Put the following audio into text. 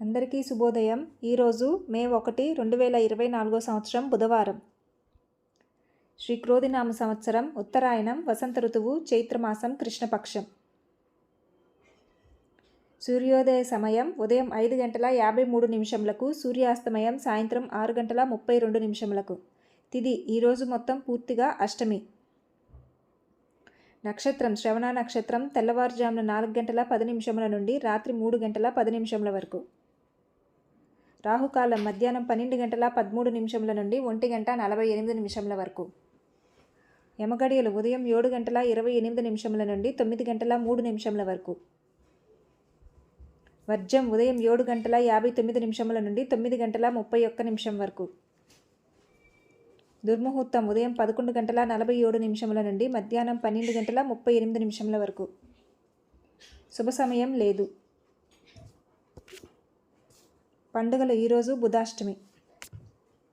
అందరికీ శుభోదయం. ఈరోజు మే 1, 2024 సంవత్సరం బుధవారం. శ్రీ క్రోధినామ సంవత్సరం, ఉత్తరాయణం, వసంత ఋతువు, చైత్రమాసం, కృష్ణపక్షం. సూర్యోదయ సమయం ఉదయం 5:53, సూర్యాస్తమయం సాయంత్రం 6:32. తిథి ఈరోజు మొత్తం పూర్తిగా అష్టమి. నక్షత్రం శ్రవణ నక్షత్రం, తెల్లవారుజామున 4:10 నుండి రాత్రి 3:10 వరకు. రాహుకాలం మధ్యాహ్నం 12:13 నుండి 1:48 వరకు. యమగడియలు ఉదయం 7:28 నుండి 9:03 వరకు. వర్జం ఉదయం 7:59 నుండి 9:31 వరకు. దుర్ముహూర్తం ఉదయం 11:47 నుండి మధ్యాహ్నం 12:38 వరకు. శుభ సమయం లేదు. పండుగలు ఈరోజు బుధాష్టమి.